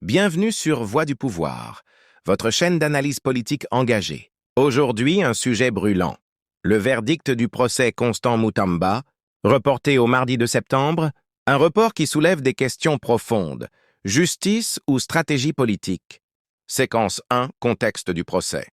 Bienvenue sur Voix du pouvoir, votre chaîne d'analyse politique engagée. Aujourd'hui, un sujet brûlant. Le verdict du procès Constant Mutamba, reporté au mardi de septembre, un report qui soulève des questions profondes. Justice ou stratégie politique? Séquence 1, contexte du procès.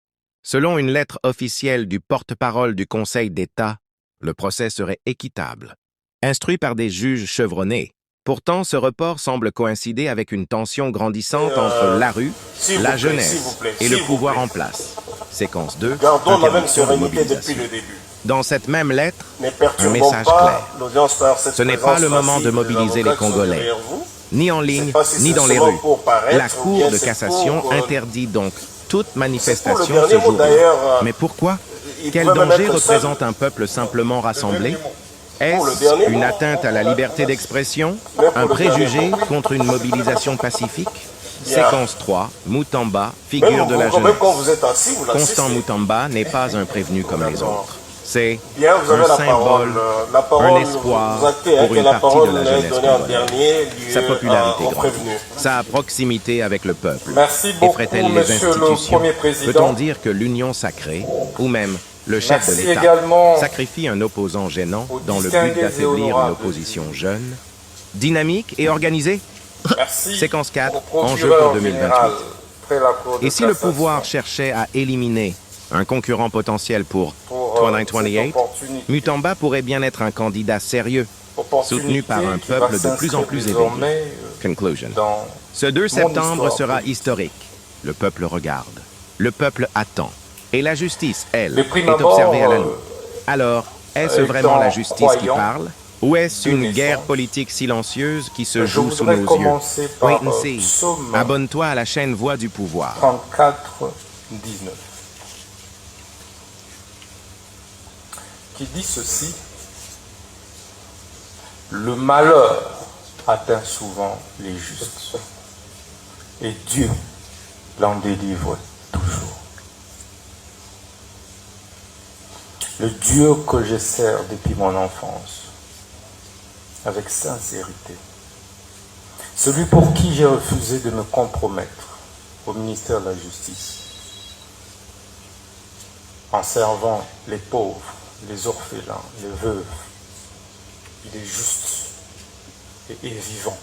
Selon une lettre officielle du porte-parole du Conseil d'État, le procès serait équitable. Instruit par des juges chevronnés. Pourtant, ce report semble coïncider avec une tension grandissante entre la rue, la jeunesse et le pouvoir en place. Séquence 2, Gardons la même interruption de sérénité mobilisation. depuis le début. Dans cette même lettre, Ne un perturbons message pas clair. l'audience par cette Ce n'est pas le moment de présence mobiliser passive les Congolais, des avocats qui sont derrière vous. ni en Je ligne, sais pas si ni c'est dans les seulement rues. pour paraître La ou Cour bien de c'est cassation pour, interdit donc toute c'est pour le manifestation dernier ce mot jour-là. d'ailleurs. Mais pourquoi? Il Quel pourrait même danger être seul. représente un peuple simplement rassemblé? Pour le Est-ce dernier une mot. atteinte à la liberté d'expression? Mais pour Un le préjugé dernier mot. contre une mobilisation pacifique? Bien. Séquence 3, Mutamba, figure Même, de la même jeunesse. quand vous êtes assis, vous l'assistez. Constant Mutamba n'est pas un prévenu comme les D'accord. autres. C'est Bien, vous avez un la symbole, parole. La parole, un espoir vous actez pour que une la partie parole de la est jeunesse donnée en congolaise. dernier Sa lieu popularité aux grandit, prévenus. sa proximité avec le peuple. Merci beaucoup, Effraie-t-elle les Monsieur le institutions? Premier Président. Peut-on dire que l'union sacrée, ou même le chef de Merci l'État, également sacrifie un opposant gênant aux dans le but distingués et d'affaiblir une honorables opposition jeune, dynamique et organisée? Merci Séquence 4, au enjeu procureur pour 2028. général, après la Cour de Et si le cassation, pouvoir cherchait à éliminer un concurrent potentiel pour pour, 2028, cette opportunité. Mutamba pourrait bien être un candidat sérieux, soutenu par un Opportunité qui va peuple de plus en s'inscrire plus éveillé. désormais, Conclusion. dans Ce 2 septembre histoire sera politique. historique. Le peuple regarde. Le peuple attend. Et la justice, elle, De est prime abord, observée à la loupe. Alors, est-ce étant vraiment la justice qui croyant parle? Ou est-ce de une naissance, guerre politique silencieuse qui se je joue sous voudrais nos yeux? commencer par Wait and see. Psaume Abonne-toi à la chaîne Voix du pouvoir. 34, 19, qui dit ceci: le malheur atteint souvent les justes, et Dieu l'en délivre toujours. Le Dieu que je sers depuis mon enfance, avec sincérité, celui pour qui j'ai refusé de me compromettre au ministère de la Justice, en servant les pauvres, les orphelins, les veuves. Il est juste et vivant.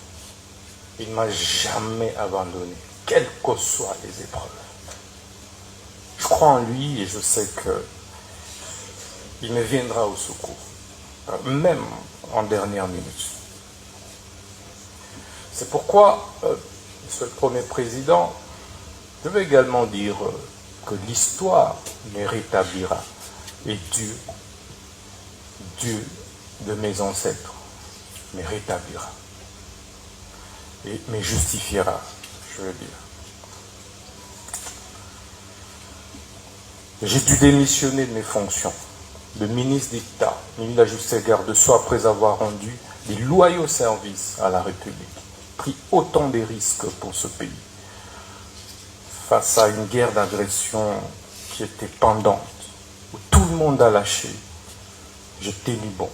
Il ne m'a jamais abandonné, quelles que soient les épreuves. Je crois en lui et je sais qu'il me viendra au secours, même en dernière minute. C'est pourquoi, Monsieur le Premier Président, je veux également dire que l'histoire me rétablira et Dieu de mes ancêtres me rétablira et me justifiera, je veux dire. J'ai dû démissionner de mes fonctions de ministre d'État, ministre de la Justice et Garde-Sceaux après avoir rendu des loyaux services à la République, pris autant de risques pour ce pays. Face à une guerre d'agression qui était pendante, où tout le monde a lâché, j'ai tenu bon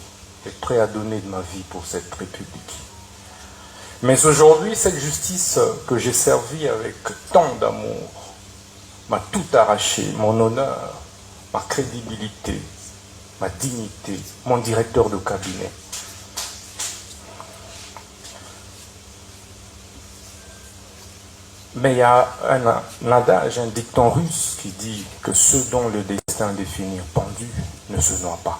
et prêt à donner de ma vie pour cette République. Mais aujourd'hui, cette justice que j'ai servie avec tant d'amour m'a tout arraché, mon honneur, ma crédibilité, ma dignité, mon directeur de cabinet. Mais il y a un adage, un dicton russe qui dit que ceux dont le destin est défini pendu ne se noient pas.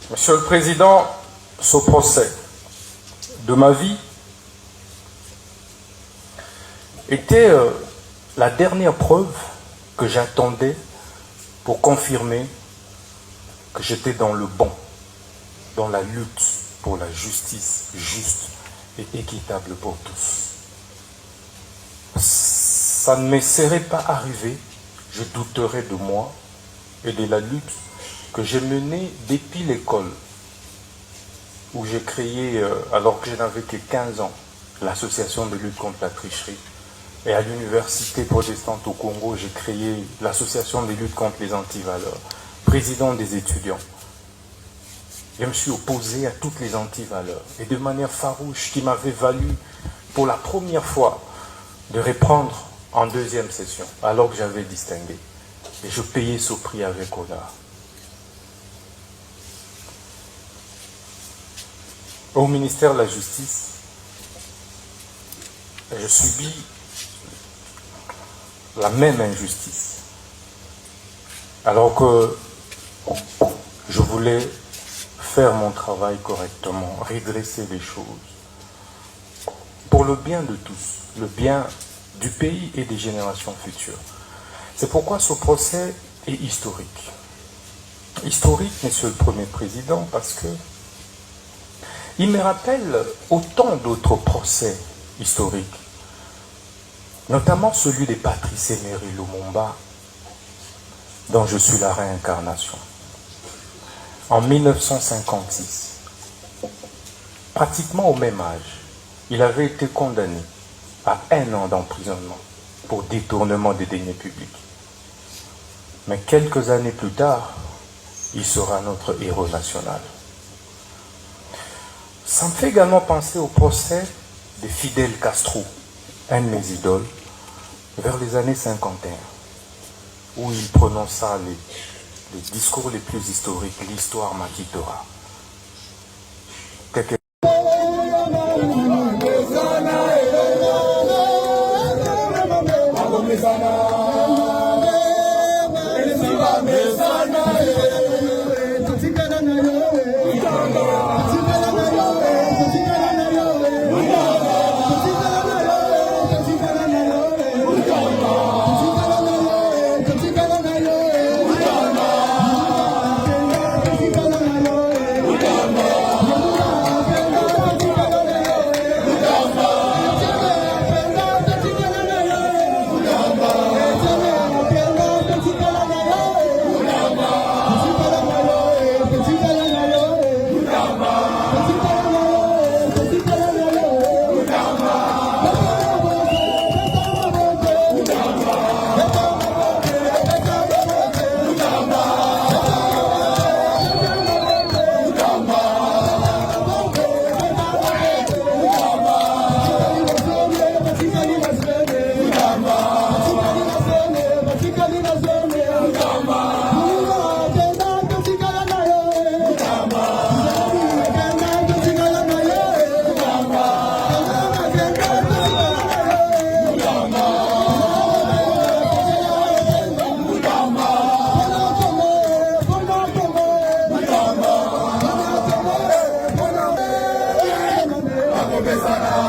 Monsieur le Président, ce procès de ma vie était la dernière preuve que j'attendais pour confirmer que j'étais dans le bon, dans la lutte pour la justice juste et équitable pour tous. Ça ne me serait pas arrivé, je douterais de moi et de la lutte que j'ai menée depuis l'école, où j'ai créé, alors que je n'avais que 15 ans, l'association de lutte contre la tricherie. Et à l'université protestante au Congo, j'ai créé l'association de lutte contre les antivaleurs, président des étudiants. Je me suis opposé à toutes les antivaleurs et de manière farouche qui m'avait valu pour la première fois de reprendre en deuxième session alors que j'avais distingué. Et je payais ce prix avec honneur. Au ministère de la Justice, je subis la même injustice. Alors que je voulais faire mon travail correctement, redresser les choses, pour le bien de tous, le bien du pays et des générations futures. C'est pourquoi ce procès est historique. Historique, Monsieur le Premier Président, parce que il me rappelle autant d'autres procès historiques, notamment celui de Patrice Emery Lumumba, dont je suis la réincarnation. En 1956, pratiquement au même âge, il avait été condamné à 1 an d'emprisonnement pour détournement des deniers publics. Mais quelques années plus tard, il sera notre héros national. Ça me fait également penser au procès de Fidel Castro, un de mes idoles, vers les années 51, où il prononça les discours les plus historiques, l'histoire m'acquittera. Sana